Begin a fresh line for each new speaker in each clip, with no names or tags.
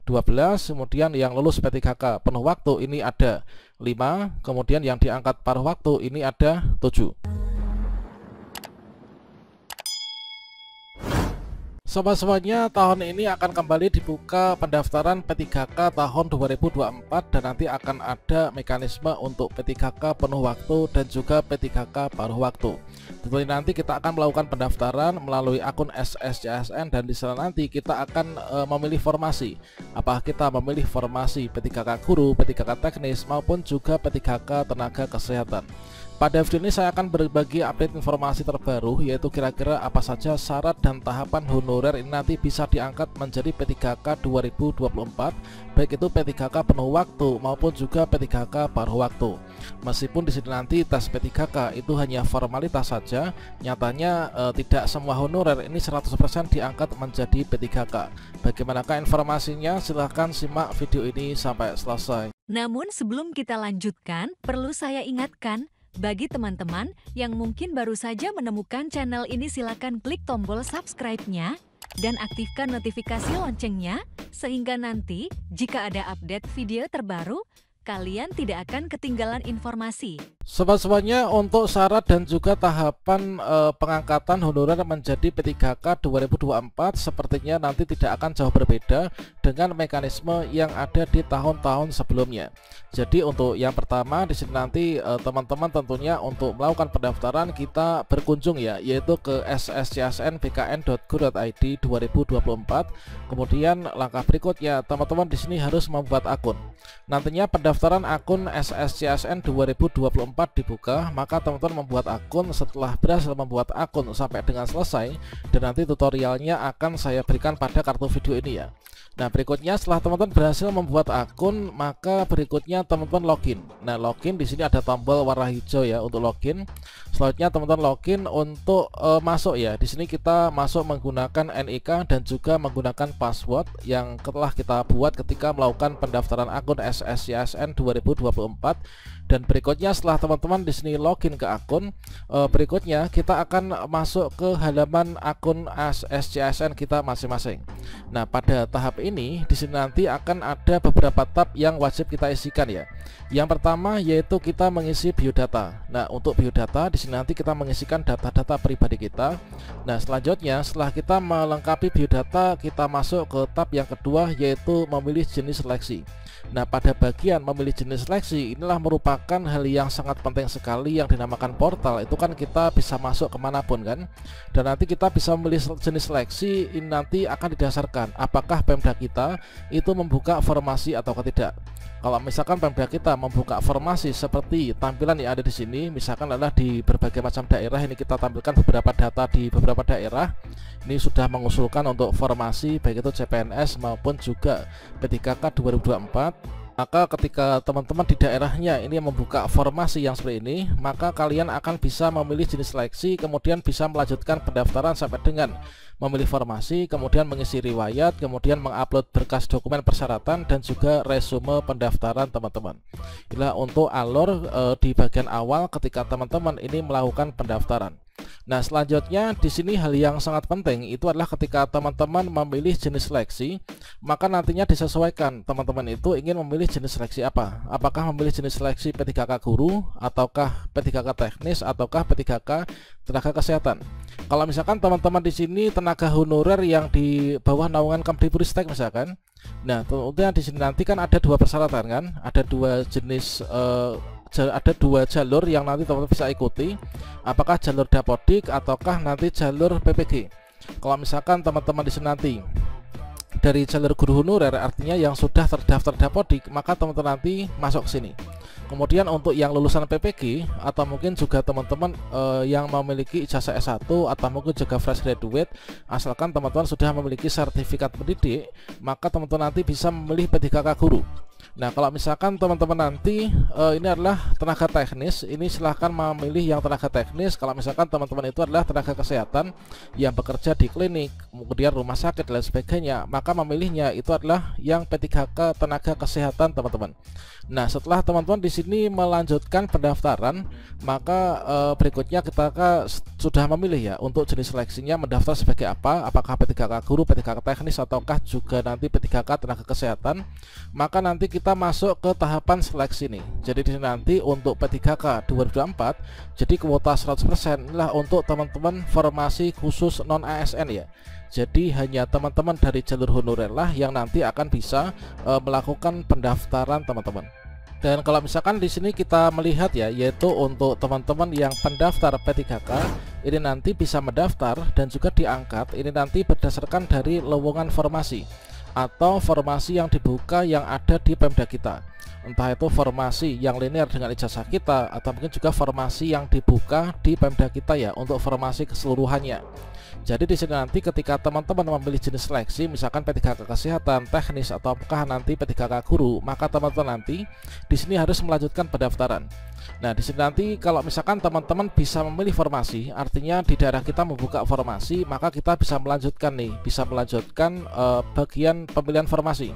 12, kemudian yang lulus P3K penuh waktu ini ada 5, kemudian yang diangkat paruh waktu ini ada 7. Sobat-sobatnya, tahun ini akan kembali dibuka pendaftaran P3K tahun 2024 dan nanti akan ada mekanisme untuk P3K penuh waktu dan juga P3K paruh waktu. Tentunya nanti kita akan melakukan pendaftaran melalui akun SSCSN dan di sana nanti kita akan memilih formasi. Apakah kita memilih formasi P3K guru, P3K teknis maupun juga P3K tenaga kesehatan. Pada video ini saya akan berbagi update informasi terbaru, yaitu kira-kira apa saja syarat dan tahapan honorer ini nanti bisa diangkat menjadi P3K 2024, baik itu P3K penuh waktu maupun juga P3K paruh waktu. Meskipun di sini nanti tes P3K itu hanya formalitas saja, nyatanya tidak semua honorer ini 100% diangkat menjadi P3K. Bagaimanakah informasinya? Silahkan simak video ini sampai selesai.
Namun sebelum kita lanjutkan, perlu saya ingatkan, bagi teman-teman yang mungkin baru saja menemukan channel ini, silakan klik tombol subscribe-nya dan aktifkan notifikasi loncengnya sehingga nanti jika ada update video terbaru, kalian tidak akan ketinggalan informasi.
Sobat-sobatnya, untuk syarat dan juga tahapan pengangkatan honorer menjadi P3K 2024 sepertinya nanti tidak akan jauh berbeda dengan mekanisme yang ada di tahun-tahun sebelumnya. Jadi untuk yang pertama di sini nanti teman-teman tentunya untuk melakukan pendaftaran kita berkunjung ya, yaitu ke sscsnbkn.go.id 2024. Kemudian langkah berikutnya teman-teman di sini harus membuat akun. Nantinya pendaftaran akun SSCSN 2024 dibuka, maka teman-teman membuat akun. Setelah berhasil membuat akun sampai dengan selesai, dan nanti tutorialnya akan saya berikan pada kartu video ini ya. Nah, berikutnya setelah teman-teman berhasil membuat akun, maka berikutnya teman-teman login. Nah, login di sini ada tombol warna hijau ya untuk login. Selanjutnya teman-teman login untuk masuk ya. Di sini kita masuk menggunakan NIK dan juga menggunakan password yang telah kita buat ketika melakukan pendaftaran akun SSCSN 2024. Dan berikutnya setelah teman-teman di sini login ke akun, berikutnya kita akan masuk ke halaman akun SSCSN kita masing-masing. Nah, pada tahap ini di sini nanti akan ada beberapa tab yang wajib kita isikan ya. Yang pertama yaitu kita mengisi biodata. Nah, untuk biodata di sini nanti kita mengisikan data-data pribadi kita. Nah, selanjutnya setelah kita melengkapi biodata, kita masuk ke tab yang kedua yaitu memilih jenis seleksi. Nah, pada bagian memilih jenis seleksi inilah merupakan hal yang sangat penting sekali yang dinamakan portal. Itu kan kita bisa masuk kemanapun kan, dan nanti kita bisa memilih jenis seleksi. Ini nanti akan didasarkan apakah Pemda kita itu membuka formasi atau tidak. Kalau misalkan Pemda kita membuka formasi seperti tampilan yang ada di sini, misalkan adalah di berbagai macam daerah, ini kita tampilkan beberapa data di beberapa daerah. Ini sudah mengusulkan untuk formasi baik itu CPNS maupun juga P3K 2024. Maka ketika teman-teman di daerahnya ini membuka formasi yang seperti ini, maka kalian akan bisa memilih jenis seleksi, kemudian bisa melanjutkan pendaftaran sampai dengan memilih formasi, kemudian mengisi riwayat, kemudian mengupload berkas dokumen persyaratan dan juga resume pendaftaran teman-teman. Inilah untuk alur di bagian awal ketika teman-teman ini melakukan pendaftaran. Nah, selanjutnya di sini hal yang sangat penting itu adalah ketika teman-teman memilih jenis seleksi, maka nantinya disesuaikan teman-teman itu ingin memilih jenis seleksi apa. Apakah memilih jenis seleksi P3K guru, ataukah P3K teknis, ataukah P3K tenaga kesehatan. Kalau misalkan teman-teman di sini tenaga honorer yang di bawah naungan Kemdikbudristek misalkan, nah tentunya di sini nanti kan ada dua persyaratan kan, ada dua jenis ada dua jalur yang nanti teman-teman bisa ikuti, apakah jalur Dapodik ataukah nanti jalur PPG. Kalau misalkan teman-teman di sini nanti dari jalur guru honorer, artinya yang sudah terdaftar Dapodik, maka teman-teman nanti masuk ke sini. Kemudian untuk yang lulusan PPG atau mungkin juga teman-teman yang memiliki ijazah S1 atau mungkin juga fresh graduate, asalkan teman-teman sudah memiliki sertifikat pendidik, maka teman-teman nanti bisa memilih P3K guru. Nah, kalau misalkan teman-teman nanti ini adalah tenaga teknis, ini silahkan memilih yang tenaga teknis. Kalau misalkan teman-teman itu adalah tenaga kesehatan yang bekerja di klinik, kemudian rumah sakit dan sebagainya, maka memilihnya itu adalah yang P3K tenaga kesehatan, teman-teman. Nah, setelah teman-teman di sini melanjutkan pendaftaran, maka berikutnya kita sudah memilih ya untuk jenis seleksinya mendaftar sebagai apa, apakah P3K guru, P3K teknis, ataukah juga nanti P3K tenaga kesehatan. Maka nanti kita masuk ke tahapan seleksi nih. Jadi di sini nanti untuk P3K 2024, jadi kuota 100% inilah untuk teman-teman formasi khusus non ASN ya. Jadi hanya teman-teman dari jalur honorer lah yang nanti akan bisa melakukan pendaftaran, teman-teman. Dan kalau misalkan di sini kita melihat ya, yaitu untuk teman-teman yang pendaftar P3K ini nanti bisa mendaftar dan juga diangkat ini nanti berdasarkan dari lowongan formasi atau formasi yang dibuka yang ada di Pemda kita. Entah itu formasi yang linear dengan ijazah kita atau mungkin juga formasi yang dibuka di Pemda kita ya untuk formasi keseluruhannya. Jadi di sini nanti ketika teman-teman memilih jenis seleksi, misalkan P3K kesehatan, teknis, ataukah nanti P3K guru, maka teman-teman nanti di sini harus melanjutkan pendaftaran. Nah, di sini nanti kalau misalkan teman-teman bisa memilih formasi, artinya di daerah kita membuka formasi, maka kita bisa melanjutkan nih, bisa melanjutkan bagian pemilihan formasi.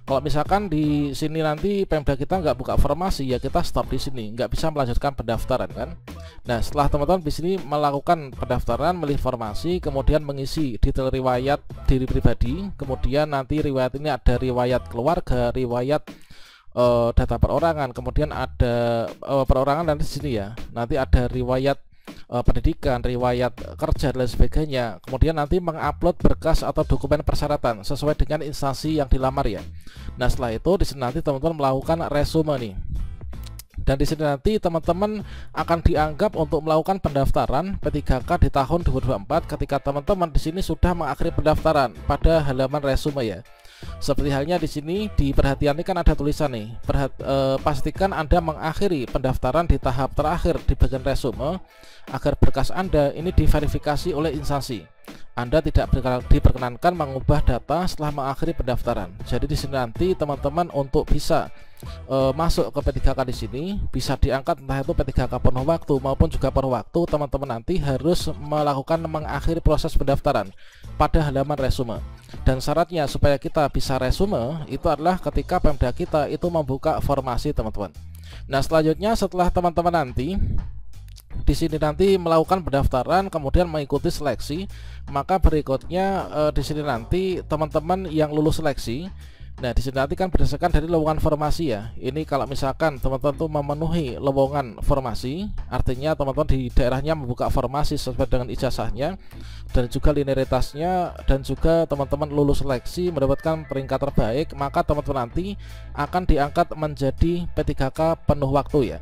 Kalau misalkan di sini nanti Pemda kita nggak buka formasi, ya kita stop di sini, nggak bisa melanjutkan pendaftaran kan. Nah, setelah teman-teman di sini melakukan pendaftaran, memilih formasi, kemudian mengisi detail riwayat diri pribadi, kemudian nanti riwayat ini ada riwayat keluarga, riwayat data perorangan, kemudian ada perorangan nanti di sini ya. Nanti ada riwayat pendidikan, riwayat kerja dan sebagainya. Kemudian nanti mengupload berkas atau dokumen persyaratan sesuai dengan instansi yang dilamar ya. Nah, setelah itu di sini nanti teman-teman melakukan resume nih. Dan di sini nanti teman-teman akan dianggap untuk melakukan pendaftaran P3K di tahun 2024 ketika teman-teman di sini sudah mengakhiri pendaftaran pada halaman resume ya. Seperti halnya di sini di perhatian ini kan ada tulisan nih, pastikan Anda mengakhiri pendaftaran di tahap terakhir di bagian resume agar berkas Anda ini diverifikasi oleh instansi. Anda tidak diperkenankan mengubah data setelah mengakhiri pendaftaran. Jadi di sini nanti teman-teman untuk bisa masuk ke P3K di sini bisa diangkat entah itu P3K penuh waktu maupun juga penuh waktu, teman-teman nanti harus melakukan mengakhiri proses pendaftaran pada halaman resume. Dan syaratnya supaya kita bisa resume itu adalah ketika Pemda kita itu membuka formasi, teman-teman. Nah, selanjutnya setelah teman-teman nanti di sini nanti melakukan pendaftaran kemudian mengikuti seleksi, maka berikutnya di sini nanti teman-teman yang lulus seleksi. Nah, di sini nanti kan berdasarkan dari lowongan formasi ya. Ini kalau misalkan teman-teman tuh memenuhi lowongan formasi, artinya teman-teman di daerahnya membuka formasi sesuai dengan ijazahnya dan juga linearitasnya, dan juga teman-teman lulus seleksi mendapatkan peringkat terbaik, maka teman-teman nanti akan diangkat menjadi P3K penuh waktu ya.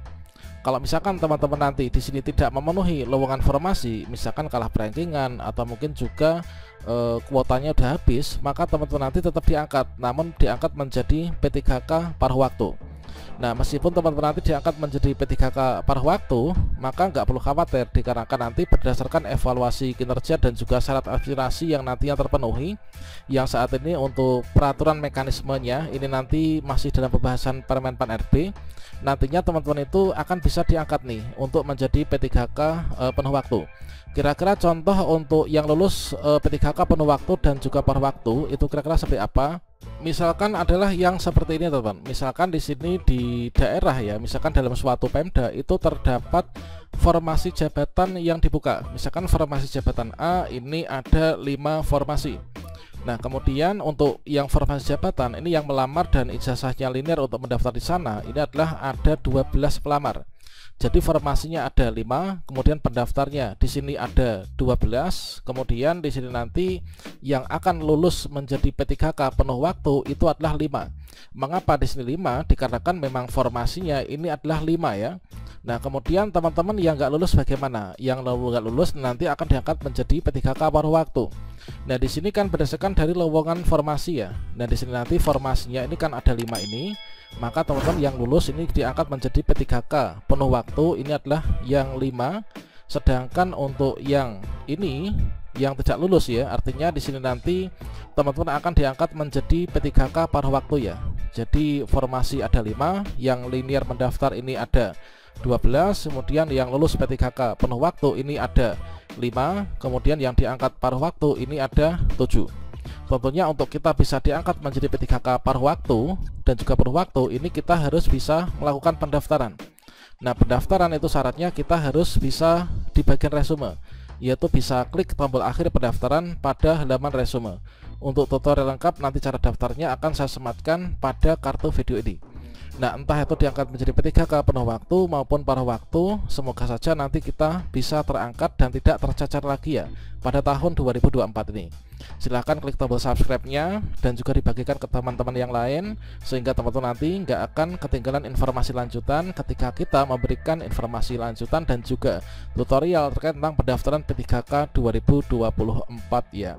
Kalau misalkan teman-teman nanti di sini tidak memenuhi lowongan formasi, misalkan kalah perankingan atau mungkin juga kuotanya udah habis, maka teman-teman nanti tetap diangkat, namun diangkat menjadi P3K paruh waktu. Nah, meskipun teman-teman nanti diangkat menjadi P3K paruh waktu, maka nggak perlu khawatir dikarenakan nanti berdasarkan evaluasi kinerja dan juga syarat aspirasi yang nantinya terpenuhi, yang saat ini untuk peraturan mekanismenya ini nanti masih dalam pembahasan Permen Pan RB. Nantinya teman-teman itu akan bisa diangkat nih untuk menjadi P3K penuh waktu. Kira-kira contoh untuk yang lulus P3K penuh waktu dan juga paruh waktu itu kira-kira seperti apa? Misalkan adalah yang seperti ini, teman-teman. Misalkan di sini di daerah ya, misalkan dalam suatu Pemda itu terdapat formasi jabatan yang dibuka. Misalkan formasi jabatan A ini ada 5 formasi. Nah, kemudian untuk yang formasi jabatan ini yang melamar dan ijazahnya linear untuk mendaftar di sana, ini adalah ada 12 pelamar. Jadi formasinya ada 5, kemudian pendaftarnya di sini ada 12, kemudian di sini nanti yang akan lulus menjadi P3K penuh waktu itu adalah 5. Mengapa di sini 5? Dikarenakan memang formasinya ini adalah 5 ya. Nah, kemudian teman-teman yang nggak lulus bagaimana? Yang nggak lulus nanti akan diangkat menjadi P3K paruh waktu. Nah, di sini kan berdasarkan dari lowongan formasi ya. Nah, di sini nanti formasinya ini kan ada 5 ini. Maka teman-teman yang lulus ini diangkat menjadi P3K penuh waktu, ini adalah yang 5. Sedangkan untuk yang ini yang tidak lulus ya, artinya di sini nanti teman-teman akan diangkat menjadi P3K paruh waktu ya. Jadi formasi ada 5, yang linear mendaftar ini ada 12, kemudian yang lulus P3K penuh waktu ini ada 5, kemudian yang diangkat paruh waktu ini ada 7. Tentunya untuk kita bisa diangkat menjadi P3K paruh waktu dan juga penuh waktu, ini kita harus bisa melakukan pendaftaran. Nah, pendaftaran itu syaratnya kita harus bisa di bagian resume, yaitu bisa klik tombol akhir pendaftaran pada halaman resume. Untuk tutorial lengkap nanti cara daftarnya akan saya sematkan pada kartu video ini. Nah, entah itu diangkat menjadi P3K penuh waktu maupun paruh waktu, semoga saja nanti kita bisa terangkat dan tidak tercacar lagi ya pada tahun 2024 ini. Silahkan klik tombol subscribe-nya dan juga dibagikan ke teman-teman yang lain, sehingga teman-teman nanti nggak akan ketinggalan informasi lanjutan ketika kita memberikan informasi lanjutan dan juga tutorial terkait tentang pendaftaran P3K 2024 ya.